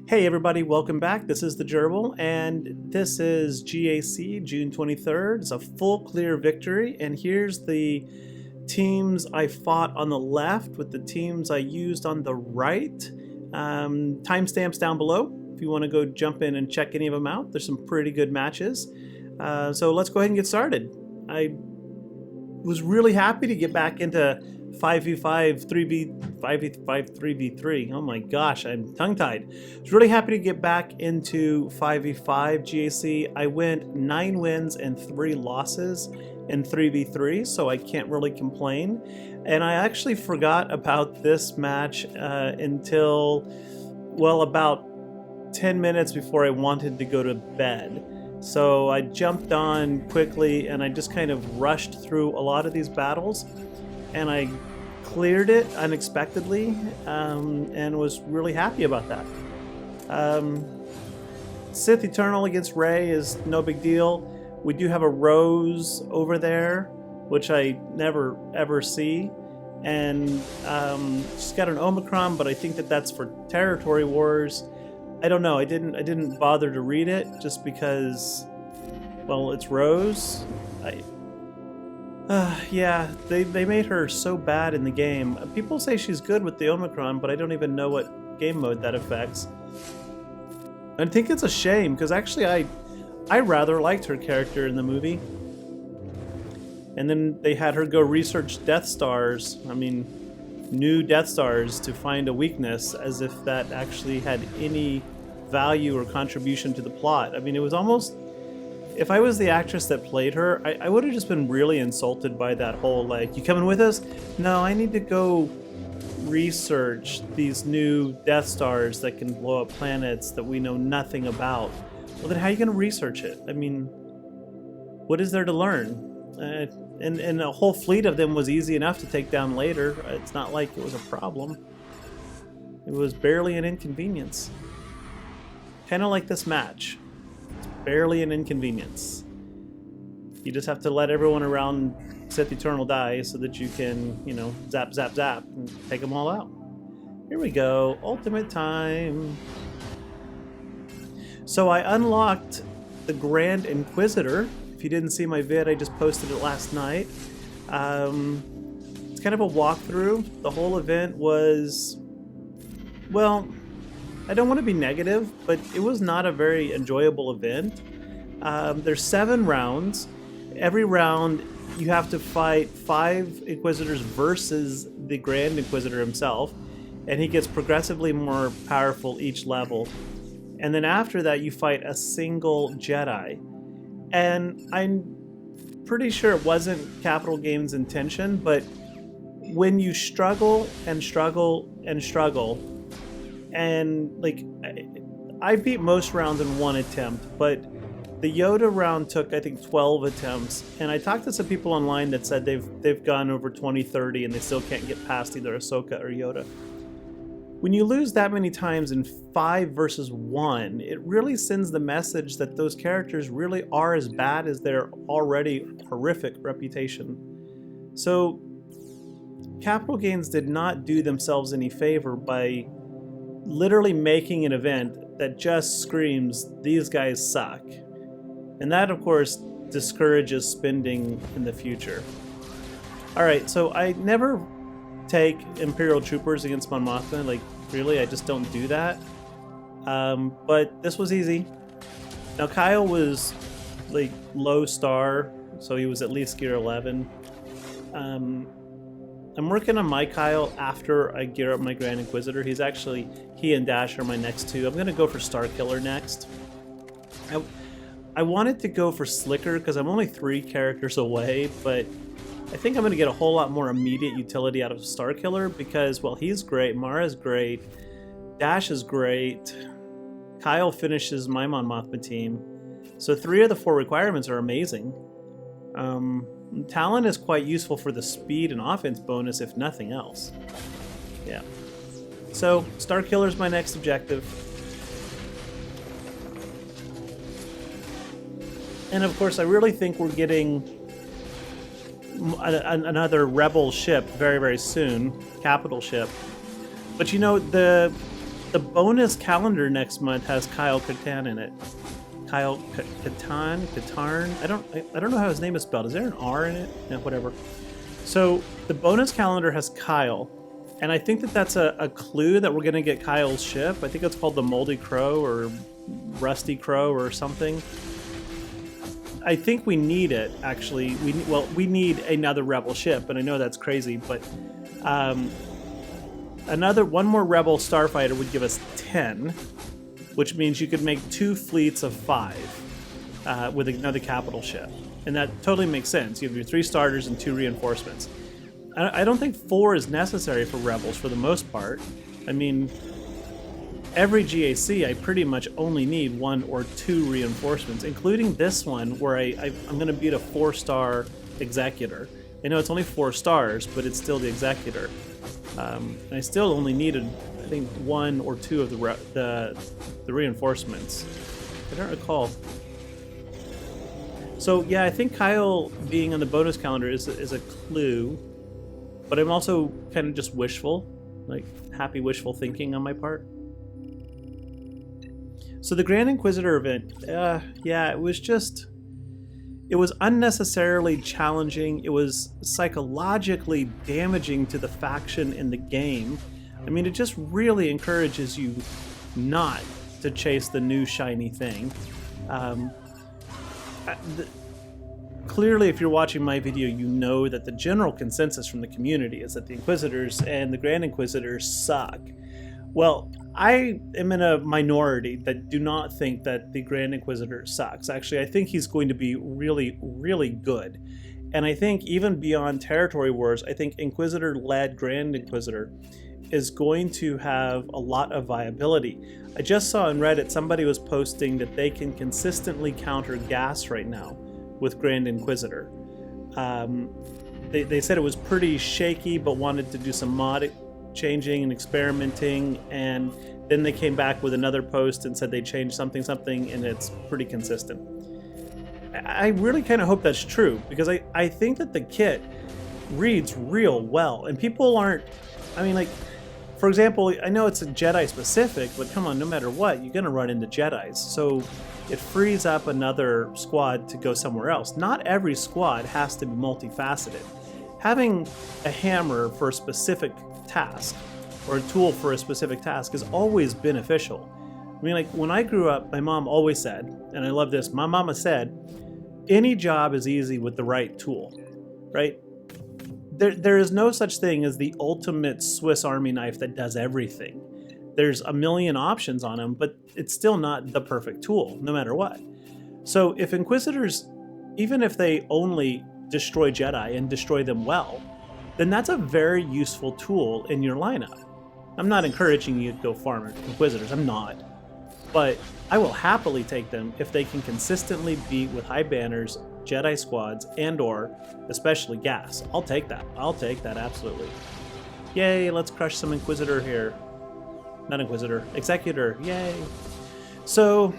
Hey everybody, welcome back. This is the Gerbil, and this is GAC, June 23rd. It's a full clear victory, and here's the teams I fought on the left with the teams I used on the right. Timestamps down below if you want to go jump in and check any of them out. There's some pretty good matches. So let's go ahead and get started. I was really happy to get back into 5v5, 3v3. Oh my gosh, I'm tongue-tied. I was really happy to get back into 5v5 GAC. I went 9 wins and 3 losses in 3v3, so I can't really complain. And I actually forgot about this match until, well, about 10 minutes before I wanted to go to bed. So I jumped on quickly and I just kind of rushed through a lot of these battles. And I cleared it unexpectedly and was really happy about that. Sith Eternal against Rey is no big deal. We do have a Rose over there, which I never ever see. And she's got an Omicron, but I think that that's for territory wars. I don't know. I didn't bother to read it just because, well, it's Rose. Yeah, they made her so bad in the game. People say she's good with the Omicron, but I don't even know what game mode that affects. I think it's a shame, because actually I rather liked her character in the movie. And then they had her go research Death Stars, new Death Stars, to find a weakness, as if that actually had any value or contribution to the plot. It was almost... If I was the actress that played her, I would have just been really insulted by that whole, like, you coming with us? No, I need to go research these new Death Stars that can blow up planets that we know nothing about. Well, then how are you going to research it? What is there to learn? And a whole fleet of them was easy enough to take down later. It's not like it was a problem. It was barely an inconvenience. Kind of like this match. Barely an inconvenience. You just have to let everyone around Sith Eternal die so that you can, zap, zap, zap, and take them all out. Here we go. Ultimate time. So I unlocked the Grand Inquisitor. If you didn't see my vid, I just posted it last night. It's kind of a walkthrough. The whole event was, well, I don't want to be negative, but it was not a very enjoyable event. There's 7 rounds. Every round you have to fight 5 Inquisitors versus the Grand Inquisitor himself, and he gets progressively more powerful each level. And then after that you fight a single Jedi. And I'm pretty sure it wasn't Capital Games' intention, but when you struggle and struggle and struggle, and I beat most rounds in 1 attempt, but the Yoda round took, I think, 12 attempts. And I talked to some people online that said they've gone over 20, 30, and they still can't get past either Ahsoka or Yoda. When you lose that many times in 5 versus 1, it really sends the message that those characters really are as bad as their already horrific reputation. So Capital Games did not do themselves any favor by literally making an event that just screams, these guys suck. And that, of course, discourages spending in the future. Alright, so I never take Imperial troopers against Mon Mothma. Really, I just don't do that. But this was easy. Now, Kyle was, low star, so he was at least gear 11. I'm working on my Kyle after I gear up my Grand Inquisitor. He and Dash are my next 2. I'm going to go for Starkiller next. I wanted to go for Slicker because I'm only 3 characters away, but I think I'm going to get a whole lot more immediate utility out of Starkiller because, well, he's great, Mara's great, Dash is great, Kyle finishes my Mon Mothma team. So 3 of the 4 requirements are amazing. Talon is quite useful for the speed and offense bonus, if nothing else. Yeah. So, Starkiller is my next objective. And of course, I really think we're getting another Rebel ship very, very soon. Capital ship. But the the bonus calendar next month has Kyle Katarn in it. Kyle Katarn. I don't know how his name is spelled. Is there an R in it? No, whatever. So the bonus calendar has Kyle, and I think that that's a clue that we're going to get Kyle's ship. I think it's called the Moldy Crow or Rusty Crow or something. I think we need it, actually. We need another Rebel ship, and I know that's crazy, but one more Rebel starfighter would give us 10, which means you could make 2 fleets of 5 with another capital ship. And that totally makes sense. You have your 3 starters and 2 reinforcements. I don't think 4 is necessary for Rebels for the most part. I mean, every GAC, I pretty much only need 1 or 2 reinforcements, including this one where I'm going to beat a 4-star Executor. I know it's only 4 stars, but it's still the Executor. And I still only needed, I think, 1 or 2 of the reinforcements. I don't recall. So yeah, I think Kyle being on the bonus calendar is a clue, but I'm also kind of just wishful, like happy wishful thinking on my part. So the Grand Inquisitor event, yeah, it was unnecessarily challenging. It was psychologically damaging to the faction in the game. I mean, it just really encourages you not to chase the new shiny thing. Clearly, if you're watching my video, you know that the general consensus from the community is that the Inquisitors and the Grand Inquisitors suck. Well, I am in a minority that do not think that the Grand Inquisitor sucks. Actually, I think he's going to be really, really good. And I think even beyond Territory Wars, I think Inquisitor-led Grand Inquisitor is going to have a lot of viability. I just saw on Reddit somebody was posting that they can consistently counter gas right now with Grand Inquisitor. They said it was pretty shaky, but wanted to do some mod changing and experimenting, and then they came back with another post and said they changed something, and it's pretty consistent. I really kind of hope that's true, because I think that the kit reads real well, and people aren't, I mean, like, for example, I know it's a Jedi specific, but come on, no matter what, you're going to run into Jedis, so it frees up another squad to go somewhere else. Not every squad has to be multifaceted. Having a hammer for a specific task or a tool for a specific task is always beneficial. I mean, like, when I grew up, my mom always said, and I love this, my mama said, any job is easy with the right tool, right? There is no such thing as the ultimate Swiss Army knife that does everything. There's a million options on them, but it's still not the perfect tool, no matter what. So if Inquisitors, even if they only destroy Jedi and destroy them well, then that's a very useful tool in your lineup. I'm not encouraging you to go farm Inquisitors, I'm not. But I will happily take them if they can consistently beat with high banners, Jedi squads, and or especially gas. I'll take that. I'll take that, absolutely. Yay, let's crush some Inquisitor here. Not Inquisitor, Executor, yay. So,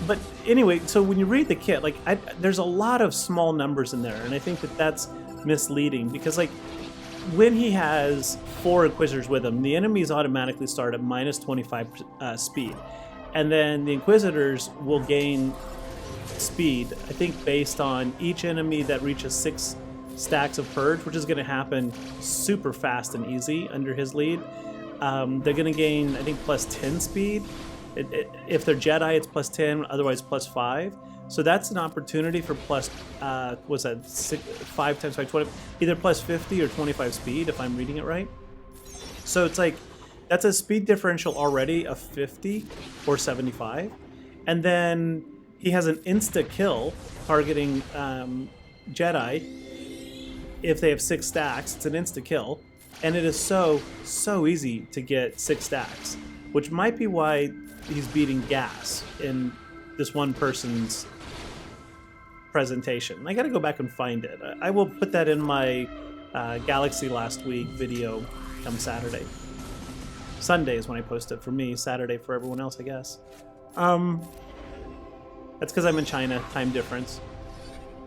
but anyway, so when you read the kit, like, there's a lot of small numbers in there, and I think that that's misleading, because, like, when he has 4 Inquisitors with him, the enemies automatically start at minus 25 speed, and then the Inquisitors will gain speed, I think, based on each enemy that reaches 6 stacks of Purge, which is going to happen super fast and easy under his lead. They're going to gain, I think, plus 10 speed. If they're Jedi, it's plus 10, otherwise plus 5. So that's an opportunity for plus, what's that, 5 times 5, 20, either plus 50 or 25 speed, if I'm reading it right. So it's like, that's a speed differential already of 50 or 75. And then he has an insta-kill targeting Jedi. If they have 6 stacks, it's an insta-kill. And it is so easy to get 6 stacks, which might be why he's beating gas in this one person's presentation. I gotta go back and find it. I will put that in my Galaxy Last Week video come Saturday. Sunday is when I post it for me, Saturday for everyone else, I guess. That's because I'm in China, time difference.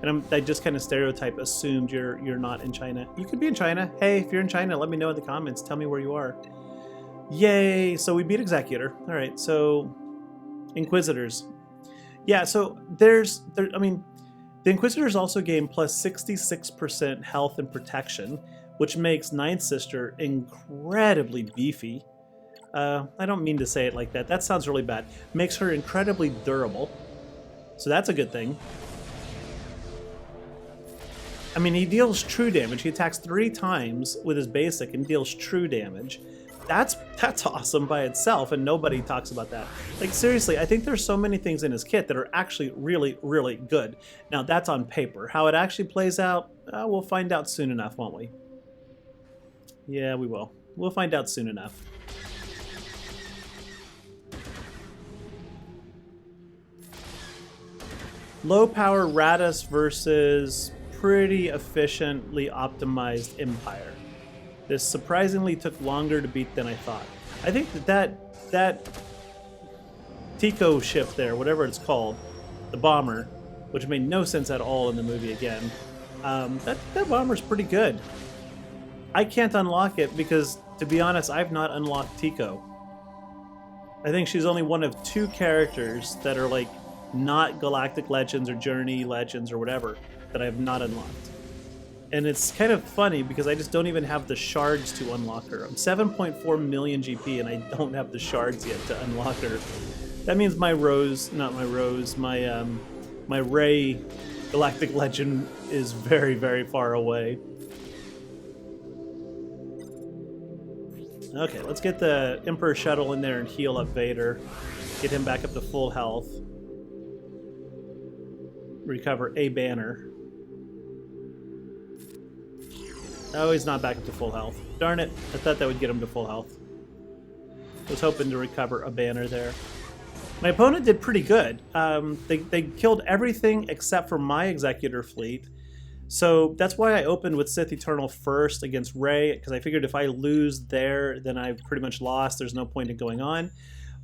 And I just kind of assumed you're not in China. You could be in China. Hey, if you're in China, let me know in the comments. Tell me where you are. Yay! So we beat Executor. All right, so Inquisitors. Yeah, so I mean, the Inquisitors also gain plus 66% health and protection, which makes Ninth Sister incredibly beefy. I don't mean to say it like that. That sounds really bad. Makes her incredibly durable. So that's a good thing. I mean, he deals true damage. He attacks 3 times with his basic and deals true damage. That's awesome by itself, and nobody talks about that. Like, seriously, I think there's so many things in his kit that are actually really, really good. Now, that's on paper. How it actually plays out, we'll find out soon enough, won't we? Yeah, we will. We'll find out soon enough. Low power Raddus versus pretty efficiently optimized Empire. This surprisingly took longer to beat than I thought. I think that Tico ship there, whatever it's called, the bomber, which made no sense at all in the movie again, that bomber's pretty good. I can't unlock it because, to be honest, I've not unlocked Tico. I think she's only one of 2 characters that are like not Galactic Legends or Journey Legends or whatever that I have not unlocked. And it's kind of funny because I just don't even have the shards to unlock her. I'm 7.4 million GP and I don't have the shards yet to unlock her. That means my Rey Galactic Legend is very, very far away. Okay, let's get the Emperor Shuttle in there and heal up Vader. Get him back up to full health. Recover a banner. Oh, he's not back up to full health. Darn it. I thought that would get him to full health. I was hoping to recover a banner there. My opponent did pretty good. They killed everything except for my Executor fleet. So that's why I opened with Sith Eternal first against Rey, because I figured if I lose there, then I've pretty much lost. There's no point in going on.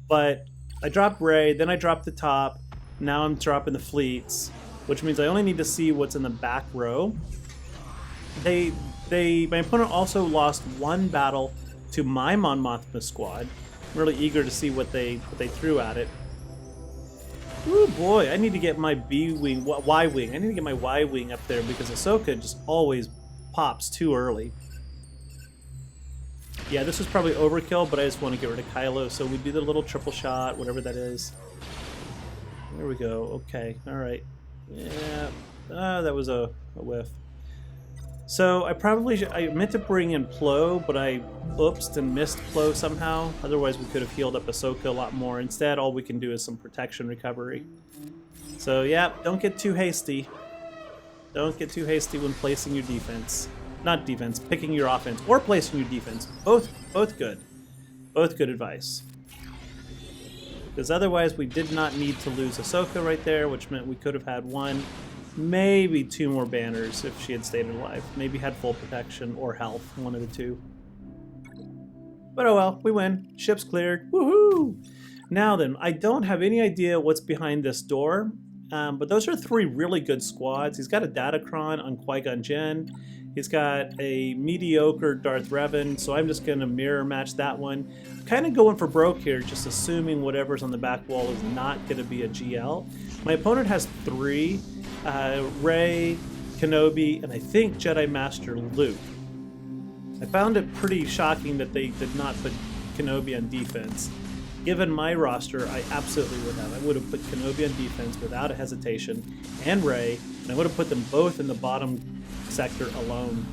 But I dropped Rey, then I dropped the top. Now I'm dropping the fleets, which means I only need to see what's in the back row. My opponent also lost 1 battle to my Mon Mothma squad. I'm really eager to see what they threw at it. Ooh boy, I need to get my Y-Wing. I need to get my Y-Wing up there because Ahsoka just always pops too early. Yeah, this was probably overkill, but I just want to get rid of Kylo, so we do the little triple shot, whatever that is. There we go. Okay, alright. Yeah, that was a whiff. So I meant to bring in Plo, but I oopsed and missed Plo somehow. Otherwise we could have healed up Ahsoka a lot more. Instead, all we can do is some protection recovery. So yeah, don't get too hasty. Don't get too hasty when placing your defense. Not defense, picking your offense or placing your defense. Both good. Both good advice. Because otherwise we did not need to lose Ahsoka right there, which meant we could have had 1, maybe 2 more banners if she had stayed alive. Maybe had full protection or health, one of the 2. But oh well, we win. Ship's cleared. Woohoo! Now then, I don't have any idea what's behind this door, but those are 3 really good squads. He's got a Datacron on Qui-Gonn Jin. He's got a mediocre Darth Revan, so I'm just going to mirror match that one. Kind of going for broke here, just assuming whatever's on the back wall is not going to be a GL. My opponent has 3, Rey, Kenobi, and I think Jedi Master Luke. I found it pretty shocking that they did not put Kenobi on defense. Given my roster, I absolutely would have. I would have put Kenobi on defense without a hesitation, and Rey, and I would have put them both in the bottom sector alone.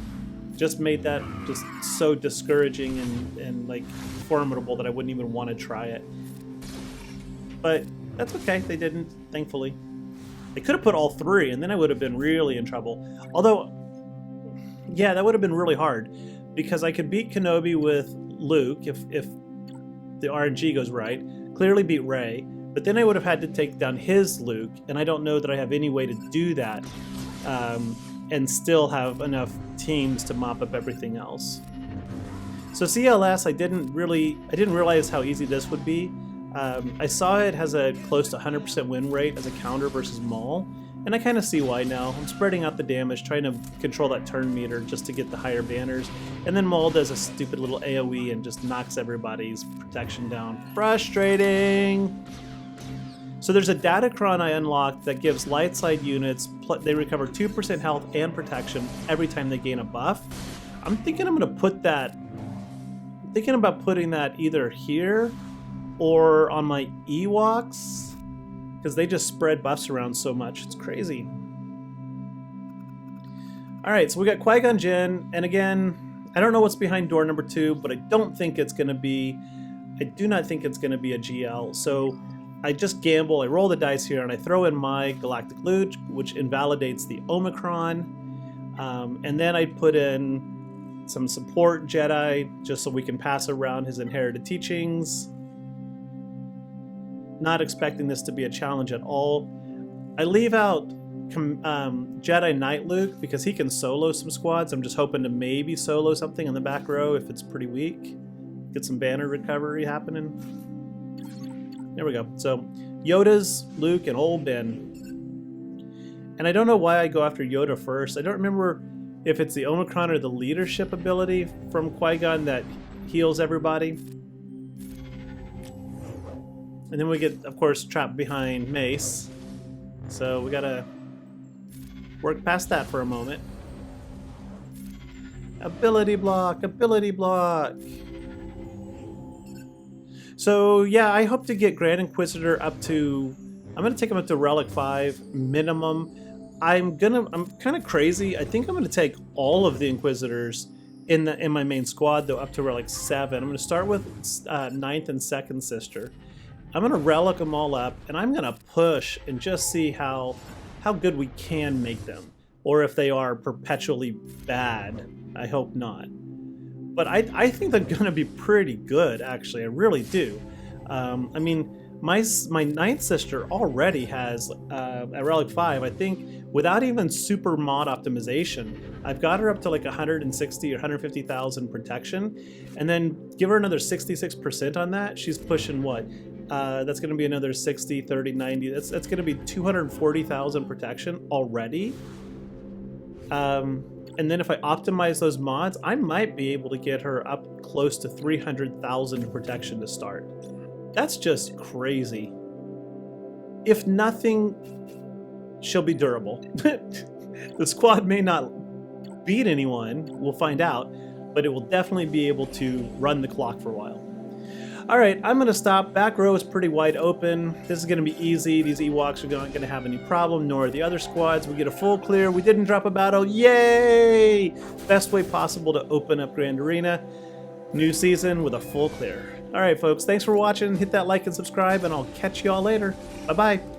Just made that just so discouraging and like formidable that I wouldn't even want to try it. But that's okay, they didn't, thankfully. They could have put all 3 and then I would have been really in trouble. Although, yeah, that would have been really hard because I could beat Kenobi with Luke if the RNG goes right, clearly beat Rey, but then I would have had to take down his Luke, and I don't know that I have any way to do that and still have enough teams to mop up everything else. So CLS, I didn't realize how easy this would be. I saw it has a close to 100% win rate as a counter versus Maul, And I kind of see why now. I'm spreading out the damage, trying to control that turn meter just to get the higher banners. And then Maul does a stupid little AoE and just knocks everybody's protection down. Frustrating! So there's a Datacron I unlocked that gives light side units, they recover 2% health and protection every time they gain a buff. I'm thinking I'm going to put that, I'm thinking about putting that either here or on my Ewoks, because they just spread buffs around so much. It's crazy. Alright, so we got Qui-Gonn Jin, and again, I don't know what's behind door number 2, but I don't think it's going to be, I do not think it's going to be a GL, so I just gamble, I roll the dice here, and I throw in my Galactic Loot, which invalidates the Omicron, and then I put in some support Jedi, just so we can pass around his inherited teachings. Not expecting this to be a challenge at all. I leave out Jedi Knight Luke, because he can solo some squads. I'm just hoping to maybe solo something in the back row if it's pretty weak. Get some banner recovery happening. There we go. So, Yoda's, Luke, and Old Ben. And I don't know why I go after Yoda first. I don't remember if it's the Omicron or the leadership ability from Qui-Gon that heals everybody. And then we get, of course, trapped behind Mace. So we gotta work past that for a moment. Ability block, ability block. So yeah, I hope to get Grand Inquisitor up to, I'm gonna take him up to Relic 5 minimum. I'm kind of crazy. I think I'm gonna take all of the Inquisitors in my main squad though up to Relic 7. I'm gonna start with 9th and 2nd Sister. I'm gonna relic them all up, and I'm gonna push and just see how good we can make them, or if they are perpetually bad. I hope not. But I think they're gonna be pretty good, actually. I really do. I mean, my 9th sister already has a Relic 5. I think without even super mod optimization, I've got her up to like 160 or 150,000 protection, and then give her another 66% on that. She's pushing what? That's going to be another 60, 30, 90. That's going to be 240,000 protection already. And then if I optimize those mods, I might be able to get her up close to 300,000 protection to start. That's just crazy. If nothing, she'll be durable. The squad may not beat anyone, we'll find out, but it will definitely be able to run the clock for a while. Alright, I'm going to stop. Back row is pretty wide open. This is going to be easy. These Ewoks are not going to have any problem, nor the other squads. We get a full clear. We didn't drop a battle. Yay! Best way possible to open up Grand Arena. New season with a full clear. Alright, folks. Thanks for watching. Hit that like and subscribe, and I'll catch y'all later. Bye-bye.